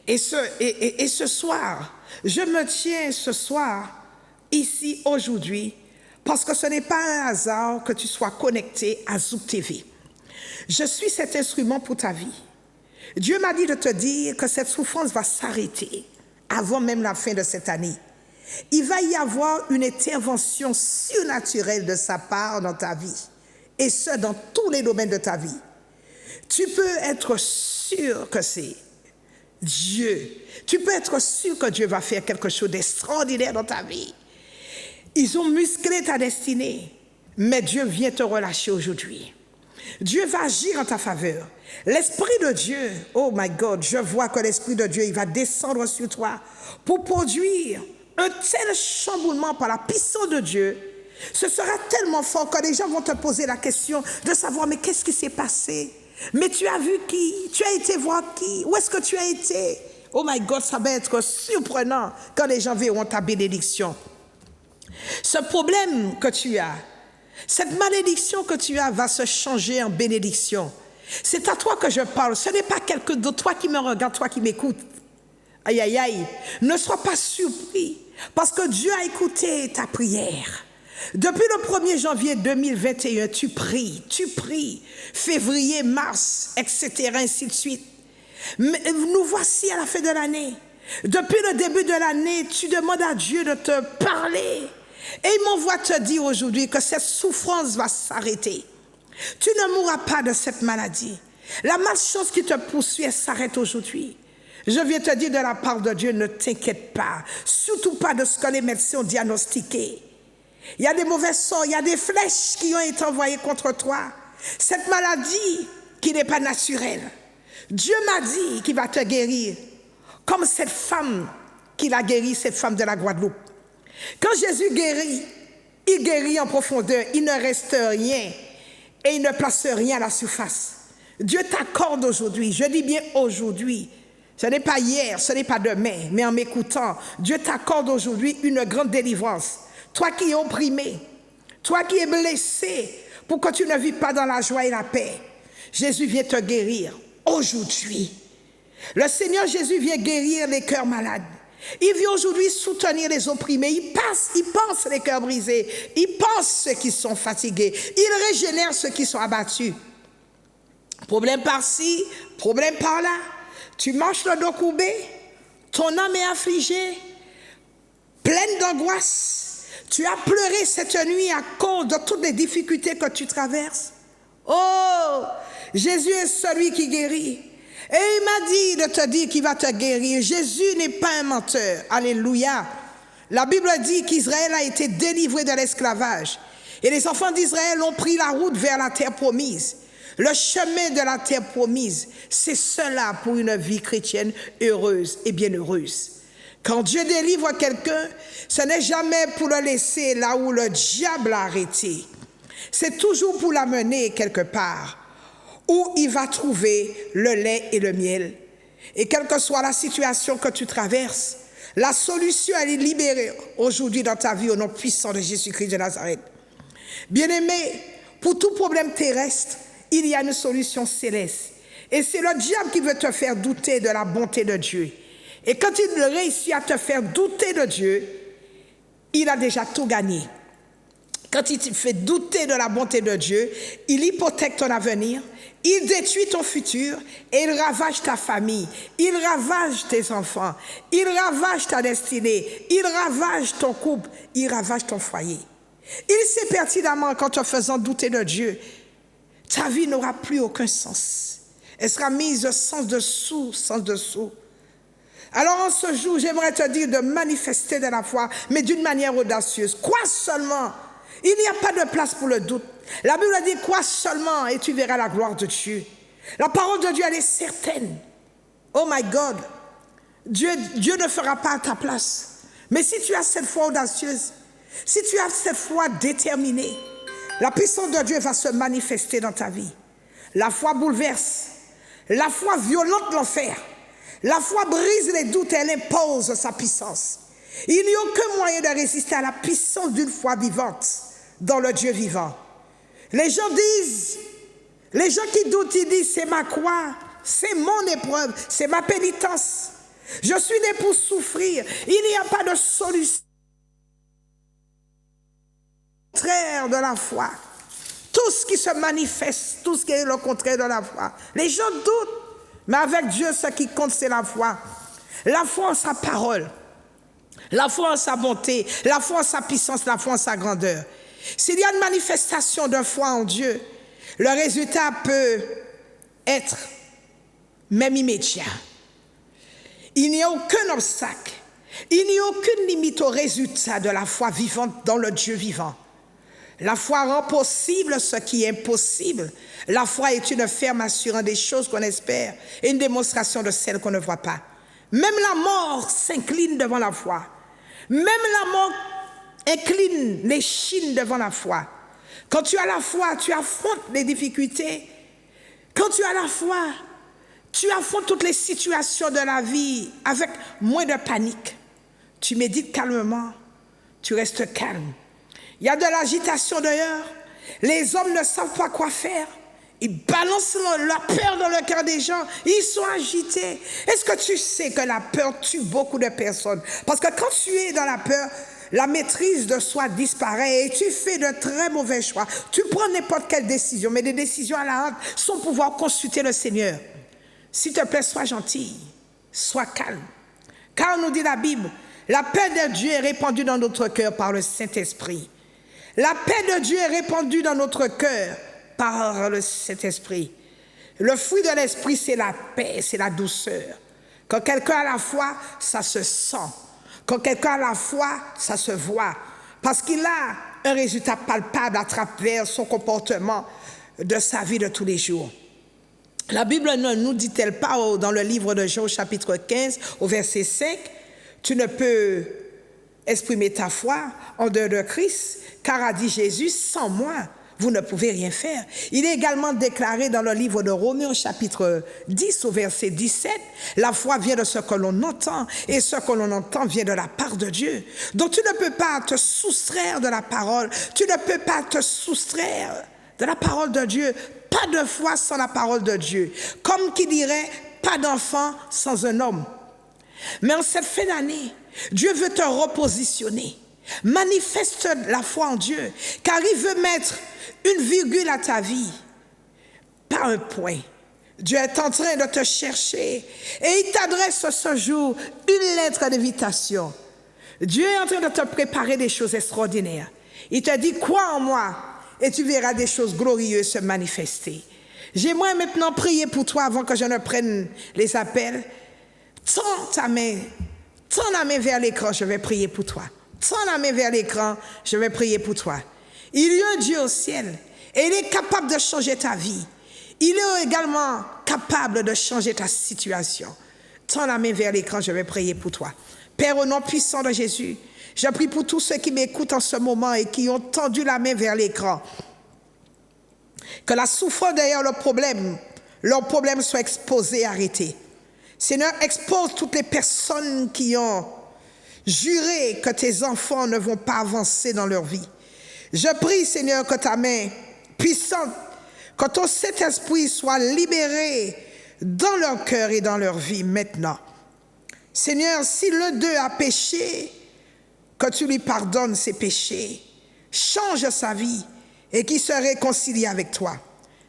Et ce soir, je me tiens ce soir, ici, aujourd'hui, parce que ce n'est pas un hasard que tu sois connecté à Zouk TV. Je suis cet instrument pour ta vie. Dieu m'a dit de te dire que cette souffrance va s'arrêter avant même la fin de cette année. Il va y avoir une intervention surnaturelle de sa part dans ta vie, et ce, dans tous les domaines de ta vie. Tu peux être sûr que c'est Dieu. Tu peux être sûr que Dieu va faire quelque chose d'extraordinaire dans ta vie. Ils ont musclé ta destinée, mais Dieu vient te relâcher aujourd'hui. Dieu va agir en ta faveur. L'Esprit de Dieu, oh my God, je vois que l'Esprit de Dieu, il va descendre sur toi pour produire un tel chamboulement par la puissance de Dieu. Ce sera tellement fort que les gens vont te poser la question de savoir, mais qu'est-ce qui s'est passé? Mais tu as vu qui? Tu as été voir qui? Où est-ce que tu as été? Oh my God, ça va être surprenant quand les gens verront ta bénédiction. Ce problème que tu as, cette malédiction que tu as va se changer en bénédiction. C'est à toi que je parle, ce n'est pas quelqu'un d'autre, toi qui me regarde, toi qui m'écoutes. Aïe, aïe, aïe, ne sois pas surpris, parce que Dieu a écouté ta prière. Depuis le 1er janvier 2021, tu pries, février, mars, etc., ainsi de suite. Mais nous voici à la fin de l'année. Depuis le début de l'année, tu demandes à Dieu de te parler. Et il m'envoie te dire aujourd'hui que cette souffrance va s'arrêter. Tu ne mourras pas de cette maladie. La malchance qui te poursuit, elle s'arrête aujourd'hui. Je viens te dire de la part de Dieu, ne t'inquiète pas. Surtout pas de ce que les médecins ont diagnostiqué. Il y a des mauvais sorts, il y a des flèches qui ont été envoyées contre toi. Cette maladie qui n'est pas naturelle. Dieu m'a dit qu'il va te guérir. Comme cette femme qu'il a guéri, cette femme de la Guadeloupe. Quand Jésus guérit, il guérit en profondeur. Il ne reste rien et il ne place rien à la surface. Dieu t'accorde aujourd'hui, je dis bien aujourd'hui. Ce n'est pas hier, ce n'est pas demain, mais en m'écoutant, Dieu t'accorde aujourd'hui une grande délivrance. Toi qui es opprimé, toi qui es blessé, pour que tu ne vis pas dans la joie et la paix, Jésus vient te guérir aujourd'hui. Le Seigneur Jésus vient guérir les cœurs malades. Il vient aujourd'hui soutenir les opprimés. Il pense les cœurs brisés. Il pense ceux qui sont fatigués. Il régénère ceux qui sont abattus. Problème par-ci, problème par-là. Tu marches le dos courbé, ton âme est affligée, pleine d'angoisse. Tu as pleuré cette nuit à cause de toutes les difficultés que tu traverses. Oh, Jésus est celui qui guérit. Et il m'a dit de te dire qu'il va te guérir. Jésus n'est pas un menteur. Alléluia. La Bible dit qu'Israël a été délivré de l'esclavage. Et les enfants d'Israël ont pris la route vers la terre promise. Le chemin de la terre promise, c'est cela pour une vie chrétienne heureuse et bienheureuse. Quand Dieu délivre quelqu'un, ce n'est jamais pour le laisser là où le diable l'a arrêté. C'est toujours pour l'amener quelque part où il va trouver le lait et le miel. Et quelle que soit la situation que tu traverses, la solution elle est libérée aujourd'hui dans ta vie au nom puissant de Jésus-Christ de Nazareth. Bien-aimé, pour tout problème terrestre, il y a une solution céleste. Et c'est le diable qui veut te faire douter de la bonté de Dieu. Et quand il réussit à te faire douter de Dieu, il a déjà tout gagné. Quand il te fait douter de la bonté de Dieu, il hypothèque ton avenir, il détruit ton futur et il ravage ta famille, il ravage tes enfants, il ravage ta destinée, il ravage ton couple, il ravage ton foyer. Il sait pertinemment qu'en te faisant douter de Dieu, ta vie n'aura plus aucun sens. Elle sera mise sens dessous. Alors en ce jour, j'aimerais te dire de manifester de la foi, mais d'une manière audacieuse. Crois seulement. Il n'y a pas de place pour le doute. La Bible dit, crois seulement et tu verras la gloire de Dieu. La parole de Dieu, elle est certaine. Oh my God. Dieu ne fera pas à ta place. Mais si tu as cette foi audacieuse, si tu as cette foi déterminée, la puissance de Dieu va se manifester dans ta vie. La foi bouleverse. La foi violente l'enfer. La foi brise les doutes et elle impose sa puissance. Il n'y a aucun moyen de résister à la puissance d'une foi vivante dans le Dieu vivant. Les gens qui doutent, ils disent, c'est ma croix, c'est mon épreuve, c'est ma pénitence. Je suis né pour souffrir. Il n'y a pas de solution contraire de la foi. Tout ce qui se manifeste, tout ce qui est le contraire de la foi. Les gens doutent, mais avec Dieu, ce qui compte, c'est la foi. La foi en sa parole, la foi en sa bonté, la foi en sa puissance, la foi en sa grandeur. S'il y a une manifestation de foi en Dieu, le résultat peut être même immédiat. Il n'y a aucun obstacle, il n'y a aucune limite au résultat de la foi vivante dans le Dieu vivant. La foi rend possible ce qui est impossible. La foi est une ferme assurance des choses qu'on espère et une démonstration de celles qu'on ne voit pas. Même la mort s'incline devant la foi. Même la mort incline les chines devant la foi. Quand tu as la foi, tu affrontes les difficultés. Quand tu as la foi, tu affrontes toutes les situations de la vie avec moins de panique. Tu médites calmement, tu restes calme. Il y a de l'agitation dehors. Les hommes ne savent pas quoi faire. Ils balancent la peur dans le cœur des gens. Ils sont agités. Est-ce que tu sais que la peur tue beaucoup de personnes? Parce que quand tu es dans la peur, la maîtrise de soi disparaît et tu fais de très mauvais choix. Tu prends n'importe quelle décision, mais des décisions à la hâte sans pouvoir consulter le Seigneur. S'il te plaît, sois gentil, sois calme. Car nous dit la Bible, la paix de Dieu est répandue dans notre cœur par le Saint-Esprit. La paix de Dieu est répandue dans notre cœur par le Saint-Esprit. Le fruit de l'Esprit, c'est la paix, c'est la douceur. Quand quelqu'un a la foi, ça se sent. Quand quelqu'un a la foi, ça se voit. Parce qu'il a un résultat palpable à travers son comportement de sa vie de tous les jours. La Bible ne nous dit-elle pas dans le livre de Job, chapitre 15, au verset 5, « Tu ne peux exprimer ta foi en dehors de Christ, car a dit Jésus, sans moi, vous ne pouvez rien faire. » Il est également déclaré dans le livre de Romains, chapitre 10, au verset 17, « La foi vient de ce que l'on entend, et ce que l'on entend vient de la part de Dieu. » Donc tu ne peux pas te soustraire de la parole, tu ne peux pas te soustraire de la parole de Dieu. Pas de foi sans la parole de Dieu. Comme qui dirait, pas d'enfant sans un homme. Mais en cette fin d'année, Dieu veut te repositionner. Manifeste la foi en Dieu, car il veut mettre une virgule à ta vie, pas un point. Dieu est en train de te chercher et il t'adresse ce jour une lettre d'invitation. Dieu est en train de te préparer des choses extraordinaires. Il te dit, crois en moi et tu verras des choses glorieuses se manifester. J'aimerais maintenant prier pour toi avant que je ne prenne les appels. Tends ta main vers l'écran, je vais prier pour toi. Tends la main vers l'écran, je vais prier pour toi. Il y a un Dieu au ciel et il est capable de changer ta vie. Il est également capable de changer ta situation. Tends la main vers l'écran, je vais prier pour toi. Père, au nom puissant de Jésus, je prie pour tous ceux qui m'écoutent en ce moment et qui ont tendu la main vers l'écran. Que la souffrance derrière leur problème soit exposée et arrêtée. Seigneur, expose toutes les personnes qui ont juré que tes enfants ne vont pas avancer dans leur vie. Je prie, Seigneur, que ta main puissante, que ton Saint-Esprit soit libéré dans leur cœur et dans leur vie maintenant. Seigneur, si l'un d'eux a péché, que tu lui pardonnes ses péchés, change sa vie et qu'il se réconcilie avec toi.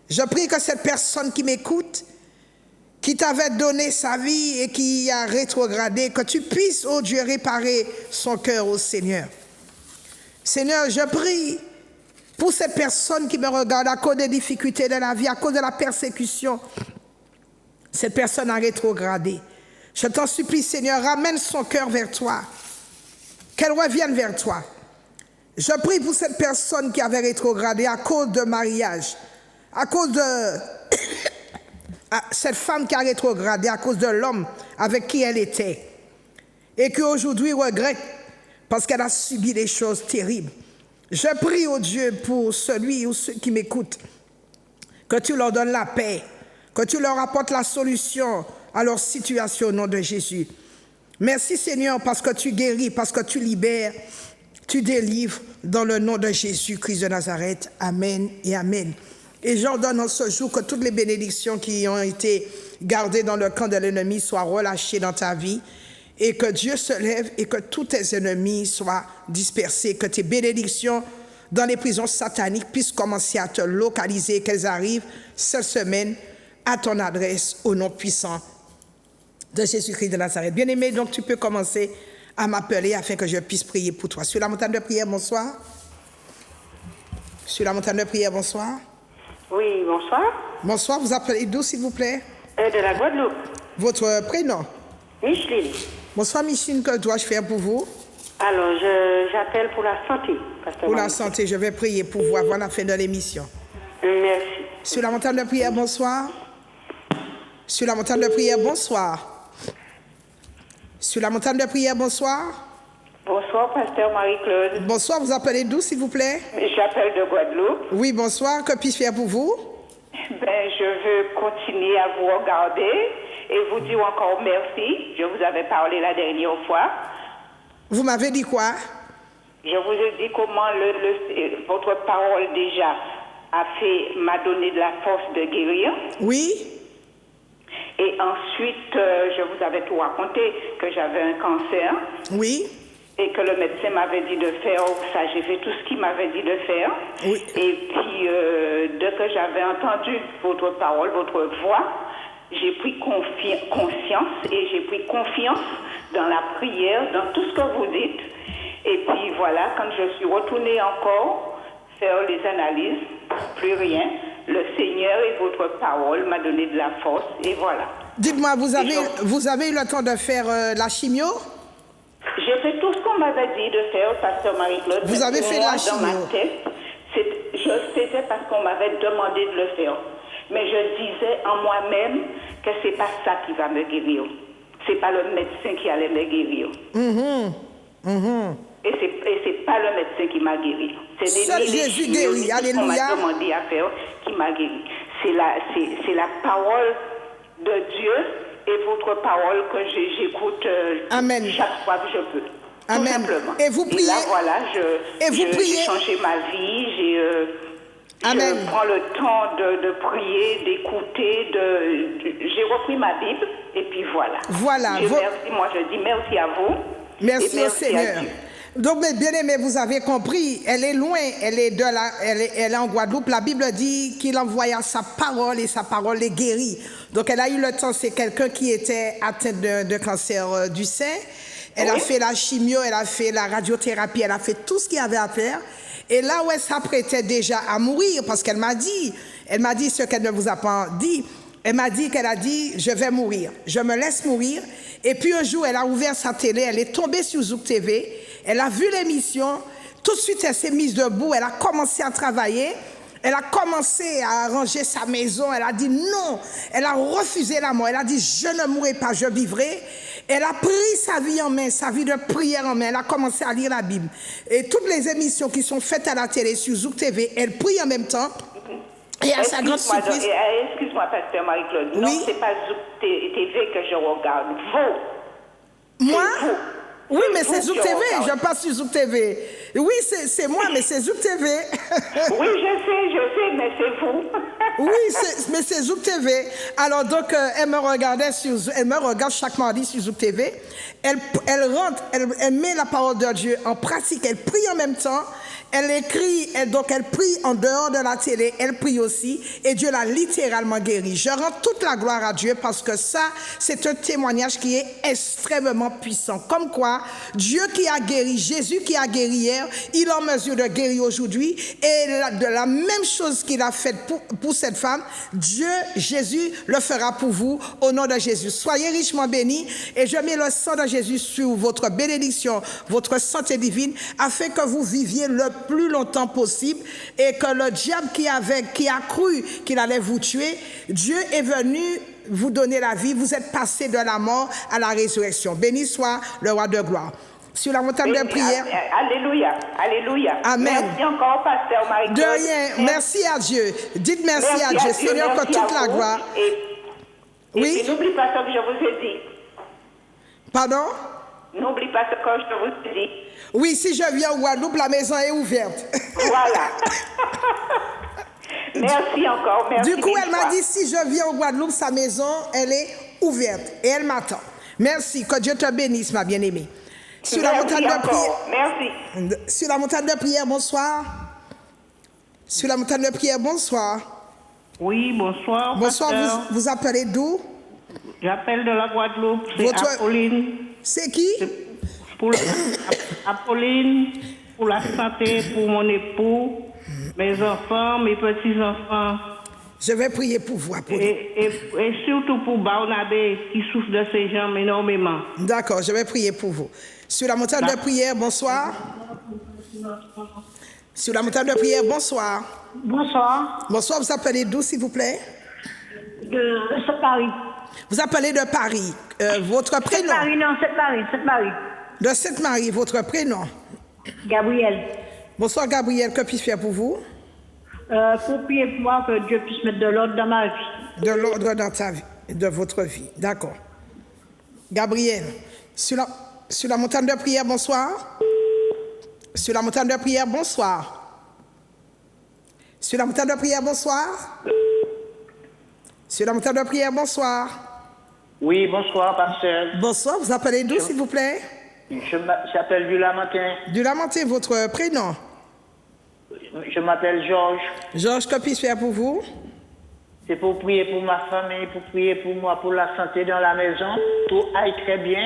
Je prie que cette personne qui m'écoute, qui t'avait donné sa vie et qui a rétrogradé, que tu puisses, oh Dieu, réparer son cœur au Seigneur. Seigneur, je prie pour ces personnes qui me regardent à cause des difficultés de la vie, à cause de la persécution. Cette personne a rétrogradé. Je t'en supplie, Seigneur, ramène son cœur vers toi. Qu'elle revienne vers toi. Je prie pour cette personne qui avait rétrogradé à cause de mariage, à cause de cette femme qui a rétrogradé, à cause de l'homme avec qui elle était, et qui aujourd'hui regrette parce qu'elle a subi des choses terribles. Je prie au Dieu pour celui ou ceux qui m'écoutent, que tu leur donnes la paix, que tu leur apportes la solution à leur situation au nom de Jésus. Merci Seigneur parce que tu guéris, parce que tu libères, tu délivres dans le nom de Jésus-Christ de Nazareth. Amen et Amen. Et j'ordonne en ce jour que toutes les bénédictions qui ont été gardées dans le camp de l'ennemi soient relâchées dans ta vie et que Dieu se lève et que tous tes ennemis soient dispersés, que tes bénédictions dans les prisons sataniques puissent commencer à te localiser, qu'elles arrivent cette semaine à ton adresse au nom puissant de Jésus-Christ de Nazareth. Bien-aimé, donc tu peux commencer à m'appeler afin que je puisse prier pour toi. Sur la montagne de prière, bonsoir. Sur la montagne de prière, bonsoir. Oui, bonsoir. Bonsoir, vous appelez d'où, s'il vous plaît? De la Guadeloupe. Votre prénom? Micheline. Bonsoir, Micheline, que dois-je faire pour vous? Alors, j'appelle pour la santé. Pour la santé, je vais prier pour vous avant la fin de l'émission. Merci. Sur la montagne de prière, bonsoir. Sur la montagne de prière, bonsoir. Sur la montagne de prière, bonsoir. Bonsoir, pasteur Marie-Claude. Bonsoir, vous appelez d'où, s'il vous plaît? J'appelle de Guadeloupe. Oui, bonsoir, que puis-je faire pour vous? Je veux continuer à vous regarder et vous dire encore merci. Je vous avais parlé la dernière fois. Vous m'avez dit quoi? Je vous ai dit comment votre parole déjà m'a donné de la force de guérir. Oui. Et ensuite, je vous avais tout raconté, que j'avais un cancer. Oui. Et que le médecin m'avait dit de faire ça. J'ai fait tout ce qu'il m'avait dit de faire. Oui. Et puis, dès que j'avais entendu votre parole, votre voix, j'ai pris conscience et j'ai pris confiance dans la prière, dans tout ce que vous dites. Et puis voilà, quand je suis retournée encore faire les analyses, plus rien. Le Seigneur et votre parole m'a donné de la force et voilà. Dites-moi, vous avez eu le temps de faire la chimio? J'ai fait tout ce qu'on m'avait dit de faire, pasteur Marie-Claude. Vous avez fait la chimio? Dans ma tête, c'était parce qu'on m'avait demandé de le faire. Mais je disais en moi-même que c'est pas ça qui va me guérir. C'est pas le médecin qui allait me guérir. Et c'est pas le médecin qui m'a guéri. C'est Jésus guérit. Alléluia. qu'on m'a demandé à faire qui m'a guéri. C'est la parole de Dieu et votre parole que j'écoute chaque fois que je peux. Amen. Tout simplement. Et vous priez. Et là, voilà, j'ai changé ma vie. Je prends le temps de prier, d'écouter. J'ai repris ma Bible et puis voilà. Voilà. Merci. Moi, je dis merci à vous. Merci au Seigneur. Donc, mes bien-aimés, vous avez compris, elle est loin, elle est en Guadeloupe. La Bible dit qu'il envoya sa parole et sa parole est guérie. Donc, elle a eu le temps, c'est quelqu'un qui était atteint de cancer du sein. Elle a fait la chimio, elle a fait la radiothérapie, elle a fait tout ce qu'il y avait à faire. Et là où elle s'apprêtait déjà à mourir, parce qu'elle m'a dit ce qu'elle ne vous a pas dit. Elle m'a dit qu'elle a dit, je vais mourir, je me laisse mourir. Et puis un jour, elle a ouvert sa télé, elle est tombée sur Zouk TV, elle a vu l'émission, tout de suite elle s'est mise debout, elle a commencé à travailler, elle a commencé à arranger sa maison, elle a dit non, elle a refusé la mort, elle a dit je ne mourrai pas, je vivrai. Elle a pris sa vie en main, sa vie de prière en main, elle a commencé à lire la Bible. Et toutes les émissions qui sont faites à la télé sur Zouk TV, elle prie en même temps. Et à sa grande surprise... Excuse-moi, pasteur Marie-Claude. Oui? Non, c'est pas Zouk TV que je regarde. Vous. Moi? Oui, mais c'est Zouk TV. Je passe sur Zouk TV. Oui, c'est moi, mais c'est Zouk TV. Oui, je sais, mais c'est vous. Oui, mais c'est Zouk TV. Alors, donc, elle me regarde chaque mardi sur Zouk TV. Elle rentre, elle met la parole de Dieu en pratique. Elle prie en même temps. Elle écrit, donc elle prie en dehors de la télé, elle prie aussi, et Dieu l'a littéralement guérie. Je rends toute la gloire à Dieu parce que ça, c'est un témoignage qui est extrêmement puissant. Comme quoi, Dieu qui a guéri, Jésus qui a guéri hier, hier, il est en mesure de guérir aujourd'hui. Et de la même chose qu'il a faite pour cette femme, Dieu, Jésus, le fera pour vous au nom de Jésus. Soyez richement bénis et je mets le sang de Jésus sur votre bénédiction, votre santé divine, afin que vous viviez le plus longtemps possible et que le diable qui a cru qu'il allait vous tuer, Dieu est venu vous donner la vie. Vous êtes passé de la mort à la résurrection. Béni soit le roi de gloire. Sur la montagne de prière. Alléluia, alléluia. Amen. Merci encore, pasteur Marie-Claude. De rien, merci à Dieu. Dites merci à Dieu, Seigneur, que toute la gloire. Et n'oublie pas ce que je vous ai dit. Pardon? N'oublie pas ce que je vous ai dit. Oui, si je viens au Guadeloupe, la maison est ouverte. Voilà. Merci encore, merci. Du coup, elle m'a dit, si je viens au Guadeloupe, sa maison, elle est ouverte et elle m'attend. Merci, que Dieu te bénisse, ma bien-aimée. Sur la montagne de prière. Merci. Sur la montagne de prière, bonsoir. Sur la montagne de prière, bonsoir. Oui, bonsoir. Bonsoir, vous appelez d'où? J'appelle de la Guadeloupe, c'est Apolline. C'est qui? Pour Apolline, pour la santé, pour mon époux, mes enfants, mes petits-enfants. Je vais prier pour vous, Apolline. Et surtout pour Barnabé, qui souffre de ses jambes énormément. D'accord, je vais prier pour vous. Sur la montagne de prière, bonsoir. Sur la montagne de prière, bonsoir. Bonsoir. Bonsoir, vous appelez d'où, s'il vous plaît? C'est Paris. Vous appelez de Paris. Votre prénom? C'est Paris, non, c'est Paris, c'est Paris. De Sainte-Marie, votre prénom? Gabriel. Bonsoir, Gabriel. Que puis-je faire pour vous? Pour prier pour moi, que Dieu puisse mettre de l'ordre dans ma vie. De l'ordre dans ta vie, de votre vie. D'accord. Gabriel, sur la montagne de prière, bonsoir. Sur la montagne de prière, bonsoir. Sur la montagne de prière, bonsoir. Sur la montagne de prière, bonsoir. Oui, bonsoir, pasteur. Bonsoir, vous appelez d'où, s'il vous plaît? J'appelle du Lamentin. Du Lamentin, votre prénom? Je m'appelle Georges. Georges, que puis-je faire pour vous? C'est pour prier pour ma famille, pour prier pour moi, pour la santé dans la maison. Tout aille très bien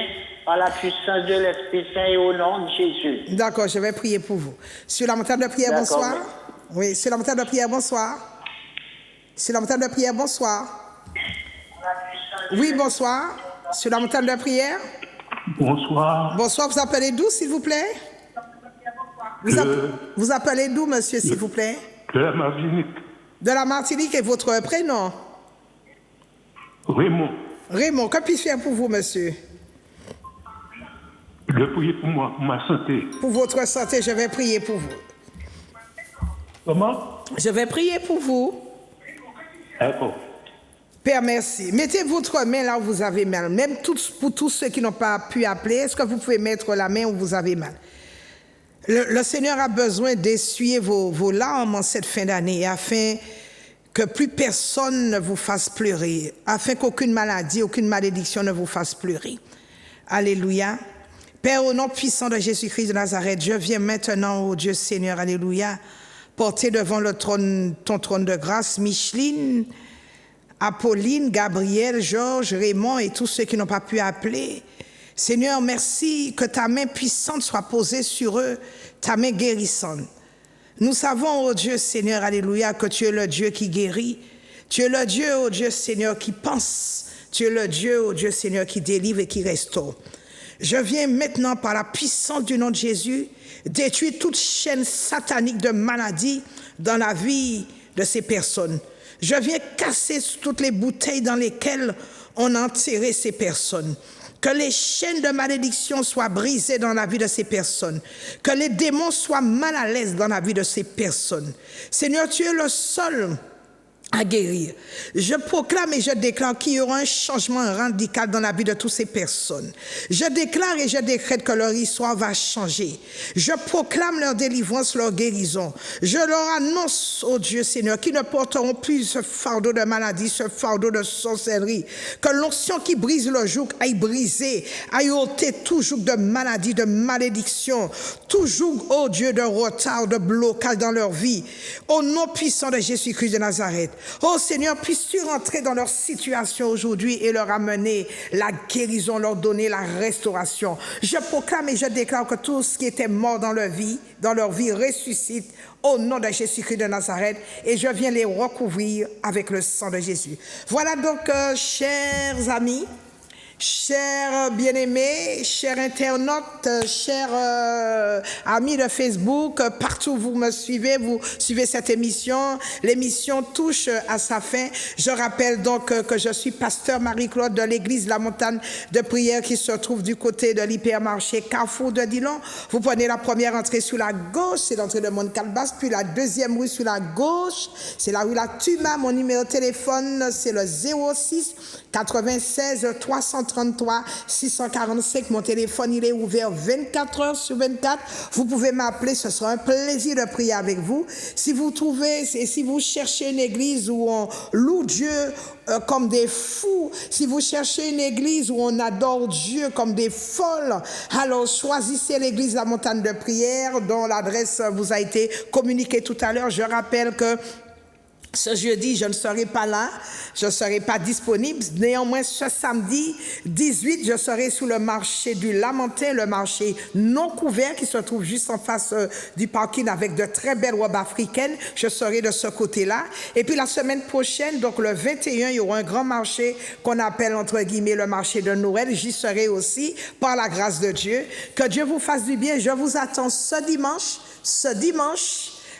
par la puissance de l'Esprit Saint et au nom de Jésus. D'accord, je vais prier pour vous. Sur la montagne de prière, bonsoir. Oui, sur la montagne de prière, bonsoir. Sur la montagne de prière, bonsoir. Oui, bonsoir. Sur la montagne de prière. Bonsoir. Bonsoir, vous appelez d'où, s'il vous plaît? Vous appelez d'où, monsieur, s'il vous plaît? De la Martinique. De la Martinique, et votre prénom? Raymond. Raymond, que puis-je faire pour vous, monsieur? De prier pour moi, pour ma santé. Pour votre santé, je vais prier pour vous. Comment? Je vais prier pour vous. D'accord. Père, merci. Mettez votre main là où vous avez mal. Même pour tous ceux qui n'ont pas pu appeler, est-ce que vous pouvez mettre la main où vous avez mal? Le Seigneur a besoin d'essuyer vos larmes en cette fin d'année afin que plus personne ne vous fasse pleurer, afin qu'aucune maladie, aucune malédiction ne vous fasse pleurer. Alléluia. Père, au nom puissant de Jésus-Christ de Nazareth, je viens maintenant, ô Dieu Seigneur, alléluia, porter devant ton trône de grâce Micheline, Apolline, Gabriel, Georges, Raymond et tous ceux qui n'ont pas pu appeler. Seigneur, merci que ta main puissante soit posée sur eux, ta main guérissante. Nous savons, ô Dieu Seigneur, alléluia, que tu es le Dieu qui guérit. Tu es le Dieu, ô Dieu Seigneur, qui pense. Tu es le Dieu, ô Dieu Seigneur, qui délivre et qui restaure. Je viens maintenant, par la puissance du nom de Jésus, détruire toute chaîne satanique de maladie dans la vie de ces personnes. Je viens casser toutes les bouteilles dans lesquelles on a enterré ces personnes. Que les chaînes de malédiction soient brisées dans la vie de ces personnes. Que les démons soient mal à l'aise dans la vie de ces personnes. Seigneur, tu es le seul à guérir. Je proclame et je déclare qu'il y aura un changement radical dans la vie de toutes ces personnes. Je déclare et je décrète que leur histoire va changer. Je proclame leur délivrance, leur guérison. Je leur annonce, oh Dieu Seigneur, qu'ils ne porteront plus ce fardeau de maladie, ce fardeau de sorcellerie. Que l'onction qui brise le joug aille briser, aille ôter tout joug de maladie, de malédiction, tout joug, oh Dieu, de retard, de blocage dans leur vie. Au nom puissant de Jésus-Christ de Nazareth. Oh Seigneur, puisses-tu rentrer dans leur situation aujourd'hui et leur amener la guérison, leur donner la restauration. Je proclame et je déclare que tout ce qui était mort dans leur vie ressuscite au nom de Jésus-Christ de Nazareth, et je viens les recouvrir avec le sang de Jésus. Voilà donc, chers amis, chers bien-aimés, chers internautes, chers amis de Facebook, partout où vous me suivez, vous suivez cette émission. L'émission touche à sa fin. Je rappelle donc que je suis pasteur Marie-Claude de l'église La Montagne de Prière qui se trouve du côté de l'hypermarché Carrefour de Dillon. Vous prenez la première entrée sur la gauche, c'est l'entrée de Mont-Calbas, puis la deuxième rue sur la gauche, c'est la rue La Tuma. Mon numéro de téléphone, c'est le 06 96 333 645. Mon téléphone, il est ouvert 24 heures sur 24. Vous pouvez m'appeler, ce sera un plaisir de prier avec vous. Si vous cherchez une église où on loue Dieu comme des fous, si vous cherchez une église où on adore Dieu comme des folles, alors choisissez l'église La Montagne de Prière dont l'adresse vous a été communiquée tout à l'heure. Je rappelle que ce jeudi, je ne serai pas là, je ne serai pas disponible. Néanmoins, ce samedi 18, je serai sur le marché du Lamentin, le marché non couvert qui se trouve juste en face du parking avec de très belles robes africaines. Je serai de ce côté-là. Et puis la semaine prochaine, donc le 21, il y aura un grand marché qu'on appelle entre guillemets le marché de Noël. J'y serai aussi par la grâce de Dieu. Que Dieu vous fasse du bien. Je vous attends ce dimanche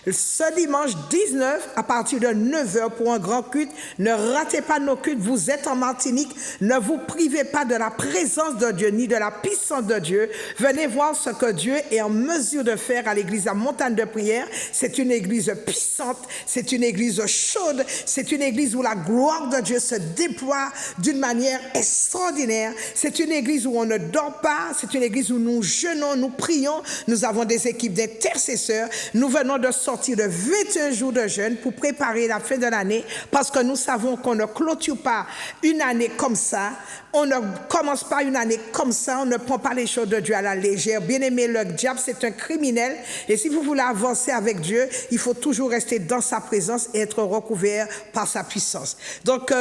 19 à partir de 9h pour un grand culte. Ne ratez pas nos cultes, vous êtes en Martinique, ne vous privez pas de la présence de Dieu ni de la puissance de Dieu. Venez voir ce que Dieu est en mesure de faire à l'église La Montagne de Prière. C'est une église puissante, c'est une église chaude, c'est une église où la gloire de Dieu se déploie d'une manière extraordinaire. C'est une église où on ne dort pas, c'est une église où nous jeûnons, nous prions, nous avons des équipes d'intercesseurs. Nous venons de sortir de 21 jours de jeûne pour préparer la fin de l'année, parce que nous savons qu'on ne clôture pas une année comme ça, on ne commence pas une année comme ça, on ne prend pas les choses de Dieu à la légère. Bien aimé, le diable c'est un criminel, et si vous voulez avancer avec Dieu, il faut toujours rester dans sa présence et être recouvert par sa puissance. Donc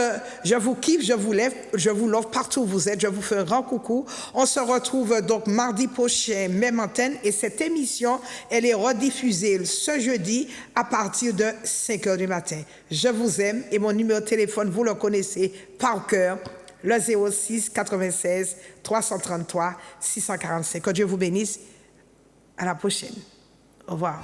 je vous kiffe, je vous lève, je vous love partout où vous êtes, je vous fais un grand coucou. On se retrouve donc mardi prochain, même antenne, et cette émission elle est rediffusée ce jeudi à partir de 5h du matin. Je vous aime, et mon numéro de téléphone, vous le connaissez par cœur, le 06 96 333 645. Que Dieu vous bénisse. À la prochaine. Au revoir.